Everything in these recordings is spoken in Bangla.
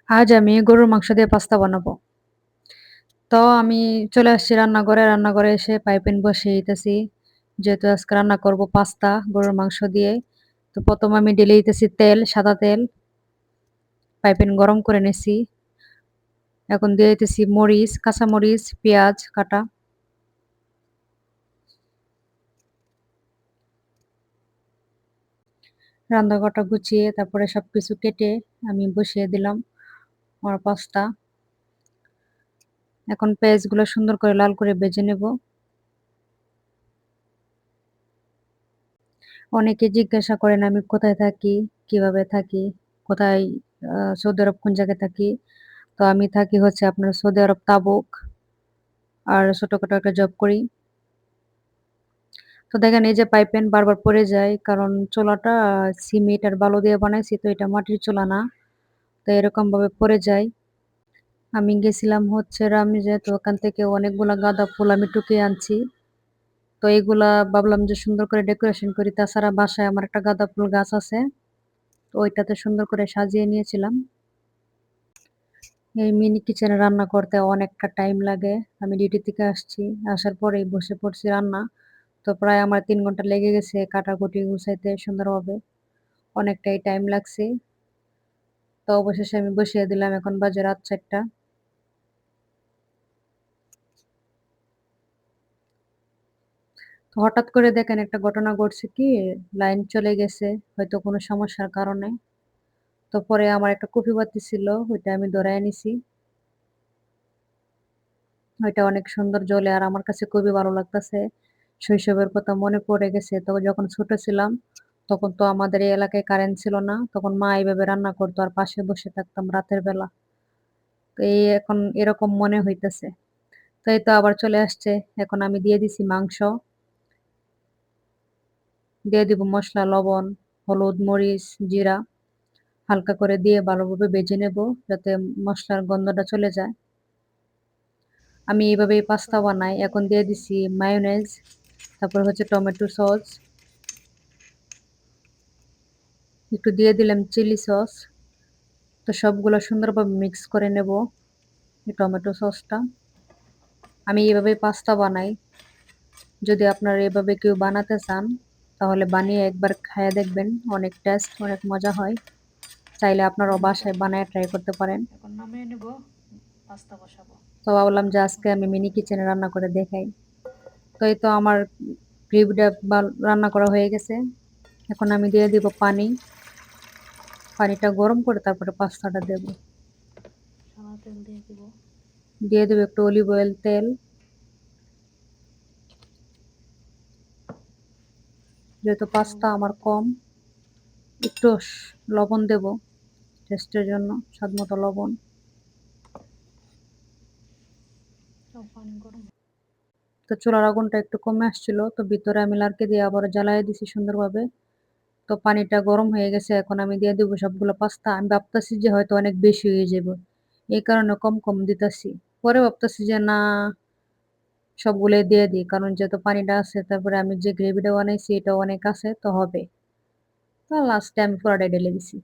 আজ আমি গরুর মাংস দিয়ে পাস্তা বানাবো। তো আমি চলে আসছি রান্নাঘরে। রান্নাঘরে এসে পাইপেন বসিয়ে দিতেছি। যেহেতু আজকে রান্না করব পাস্তা গরুর মাংস দিয়ে। তো ১ম আমি ঢেলে দিতেছি তেল, সাদা তেল। পাইপেন গরম করে নিছি। এখন দিয়ে দিতেছি মরিচ, কাঁচা মরিচ, পেঁয়াজ কাটা। রান্না কটা গুছিয়ে তারপরে সবকিছু কেটে আমি বসিয়ে দিলাম আমার পাস্তা। এখন পেঁয়াজগুলো সুন্দর করে লাল করে ভেজে নেব। অনেকে জিজ্ঞাসা করেন আমি কোথায় থাকি, কিভাবে থাকি, কোথায় সৌদি আরব কোন জায়গায় থাকি। তো আমি থাকি হচ্ছে আপনার সৌদি আরব তাবুক। আর ছোটখাটো একটা জব করি। তো দেখেন এই যে পাইপলাইন বারবার পড়ে যায় কারণ চুলাটা সিমেন্ট আর বালু দিয়ে বানাইছি তো এটা মাটির চুলা না। তো এরকম ভাবে পড়ে যায়। আমি গেছিলাম হচ্ছে রামজায় তো ওখান থেকে অনেকগুলা গাঁদা ফুল আমি টুকিয়ে আনছি। তো এইগুলা ভাবলাম যে সুন্দর করে ডেকোরেশন করি। তাছাড়া বাসায় আমার একটা গাঁদা ফুল গাছ আছে। তো ওইটাতে সুন্দর করে সাজিয়ে নিয়েছিলাম। এই মিনি কিচেনে রান্না করতে অনেকটা টাইম লাগে। আমি ডিউটি থেকে আসছি। আসার পরেই বসে পড়ছি রান্না। তো প্রায় আমার ৩ ঘন্টা লেগে গেছে কাটাকুটি গুছাইতে সুন্দরভাবে। অনেকটাই টাইম লাগছে। তো অবশেষে আমি বসিয়ে দিলাম। এখন বাজে রাত ৪টা। তো হঠাৎ করে দেখেন একটা ঘটনা ঘটছে কি লাইন চলে গেছে হয়তো কোনো সমস্যার কারণে। তো পরে আমার একটা কফি পাতি ছিল ওইটা আমি ধরায় নিছি। ওইটা অনেক সুন্দর জ্বলে আর আমার কাছে খুবই ভালো লাগতেছে। শৈশবের কথা মনে পড়ে গেছে। তো যখন ছোট ছিলাম তখন তো আমাদের এই এলাকায় কারেন্ট ছিল না। তখন মা এইভাবে রান্না করতো আর পাশে বসে থাকতাম রাতের বেলা। তো এই এখন এরকম মনে হইতেছে। তো এই তো আবার চলে আসছে। এখন আমি দিয়ে দিছি মাংস। দিয়ে দিব মসলা, লবণ, হলুদ, মরিচ, জিরা হালকা করে দিয়ে ভালোভাবে ভেজে নেব যাতে মসলার গন্ধটা চলে যায়। আমি এইভাবেই পাস্তা বানাই। এখন দিয়ে দিছি মায়োনেজ, তারপর হচ্ছে টমেটো সস, একটু দিয়ে দিলাম চিলি সস। তো সবগুলো সুন্দরভাবে মিক্স করে নেব এই টমেটো সসটা। আমি এভাবেই পাস্তা বানাই। যদি আপনারা এভাবে কেউ বানাতে চান তাহলে বানিয়ে একবার খাইয়ে দেখবেন। অনেক টেস্ট, অনেক মজা হয়। চাইলে আপনারাও বাসায় বানায় ট্রাই করতে পারেন। এখন নামিয়ে নেব, পাস্তা বসাবো। তো ভাবলাম যে আজকে আমি মিনি কিচেনে রান্না করে দেখাই। তো এই তো আমার গ্রেভিটা রান্না করা হয়ে গেছে। এখন আমি দিয়ে দিব পানি। পানিটা গরম করে তারপরে পাস্তাটা দেব। সাদা তেল দিয়ে দিব। দিয়ে দেব একটু অলিভ অয়েল তেল। যেহেতু পাস্তা আমার কম একটু লবণ দেব টেস্টের জন্য, স্বাদ মতো লবণ। তো চুলার আগুনটা একটু কমে আসছিল তো ভিতরে আমি লাড়কি দিয়ে আবার জ্বালায় দিছি সুন্দরভাবে। তো পানিটা গরম হয়ে গেছে এখন আমি দিয়ে দিব সবগুলো পাস্তা। আমি ভাবতেছি যে হয়তো অনেক বেশি হয়ে যাবে এই কারণে কম কম দিতেছি। পরে ভাবতেছি যে না সবগুলোই দিয়ে দিই কারণ যেহেতু পানিটা আছে তারপরে আমি যে গ্রেভিটা বানাইছি এটা অনেক আছে তো হবে। তো লাস্টে আমি পুরোটাই ঢেলে দিছি।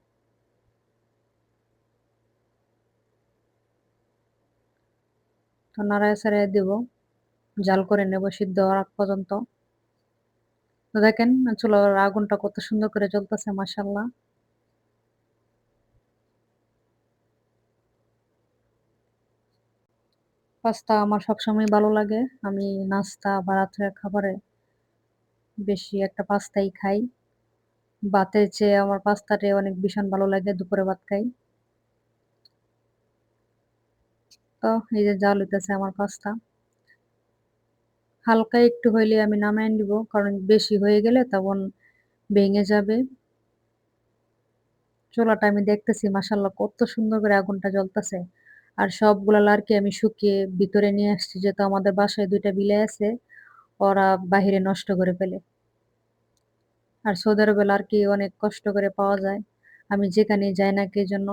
তো নাড়ায় ছাড়াই দেব, জাল করে নেব সিদ্ধ হওয়ার আগ পর্যন্ত। তো দেখেন চুলার আগুনটা কত সুন্দর করে জ্বলতেছে মাশাআল্লাহ। পাস্তা আমার সবসময় ভালো লাগে। আমি নাস্তা বা রাত্রের খাবারে বেশি একটা পাস্তাই খাই। ভাতের চেয়ে আমার পাস্তাটাই অনেক ভীষণ ভালো লাগে দুপুরে ভাত খাই। তো এই যে জাল হইতেছে আমার পাস্তা। হালকা একটু হইলে আমি নামায় নিব কারণ বেশি হয়ে গেলে তখন ভেঙে যাবে। চুলাটা আমি দেখতেছি মাশাআল্লাহ কত সুন্দর করে আগুনটা জ্বলতেছে। আর সবগুলা লার্কি আমি শুকিয়ে ভিতরে নিয়ে আসছি যেহেতু আমাদের বাসায় ২ টা বিলাই আছে। ওরা বাহিরে নষ্ট করে ফেলে। আর সৌদি আরবে লার্কি অনেক কষ্ট করে পাওয়া যায়। আমি যেখানেই যাই না কি জন্য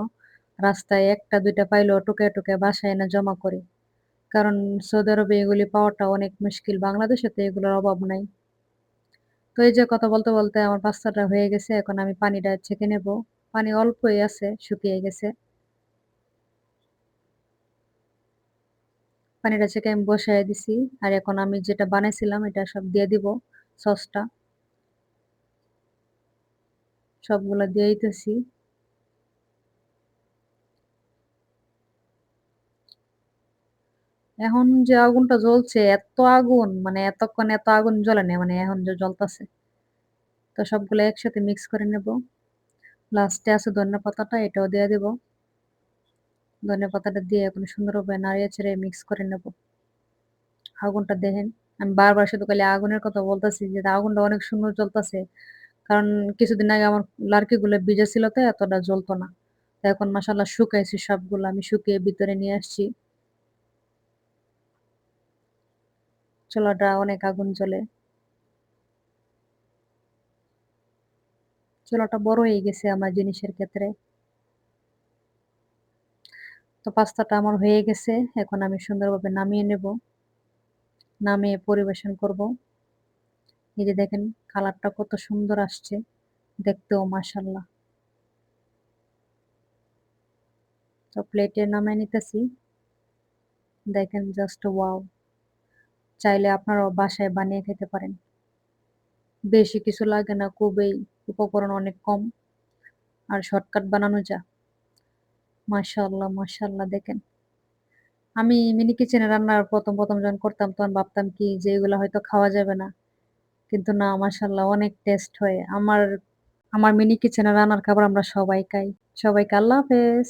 রাস্তায় ১ টা ২ টা পাইলেও টুকায়, টুকায় বাসায় এনে জমা করি। কারণ সৌদি আরবে এগুলি পাওয়াটা অনেক মুশকিল। বাংলাদেশে তো এগুলোর অভাব নাই। তো এই যে কথা বলতে, বলতে আমার পাস্তাটা হয়ে গেছে। এখন আমি পানিটা ছেঁকে নেব। পানি অল্পই আছে, শুকিয়ে গেছে। পানিটা ছেঁকে আমি বসায় দিছি। আর এখন আমি যেটা বানাইছিলাম এটা সব দিয়ে দিব সসটা। সবগুলা দিয়ে দিতেছি। এখন যে আগুনটা জ্বলছে এত আগুন মানে এতক্ষণ এত আগুন জ্বলে নাই মানে এখন যে জ্বলতাছে। তো সবগুলো একসাথে মিক্স করে নেব। লাস্টে আছে ধনিয়া পাতাটা এটাও দিয়ে দিব। ধনিয়া পাতাটা দিয়ে এখন সুন্দরভাবে নাড়িয়ে চেড়ে মিক্স করে নেব। আগুনটা দেখেন। আমি বারবার শুধু খালি আগুনের কথা বলতেছি যে আগুনটা অনেক সুন্দর জ্বলতেছে। কারণ কিছুদিন আগে আমার লার্কিগুলো ভিজে ছিল তো এতটা জ্বলতো না। তো এখন মাশাআল্লাহ শুকাইছি সবগুলো। আমি শুকিয়ে ভিতরে নিয়ে আসছি। চুলাটা অনেক আগুন জ্বলে। চুলাটা বড় হয়ে গেছে আমার জিনিসের ক্ষেত্রে। তো পাস্তাটা আমার হয়ে গেছে। এখন আমি সুন্দরভাবে নামিয়ে নেব। নামিয়ে পরিবেশন করব। এই যে দেখেন কালারটা কত সুন্দর আসছে। দেখতেও মাশাআল্লাহ। তো প্লেটে নামায় নিতেছি। দেখেন জাস্ট ওয়াও! চাইলে আপনারাও বাসায় বানিয়ে খেতে পারেন। বেশি কিছু লাগে না, খুবই উপকরণ অনেক কম। আর শর্টকাট বানানো যায়। মাশাআল্লাহ, মাশাআল্লাহ দেখেন। আমি মিনি কিচেনে রান্নার ১ম যখন করতাম তখন ভাবতাম কি যে এগুলা হয়তো খাওয়া যাবে না। কিন্তু না মাশাআল্লাহ অনেক টেস্ট হয়। আমার মিনি কিচেনে রান্নার খাবার আমরা সবাই খাই। সবাইকে আল্লাহ হাফেজ।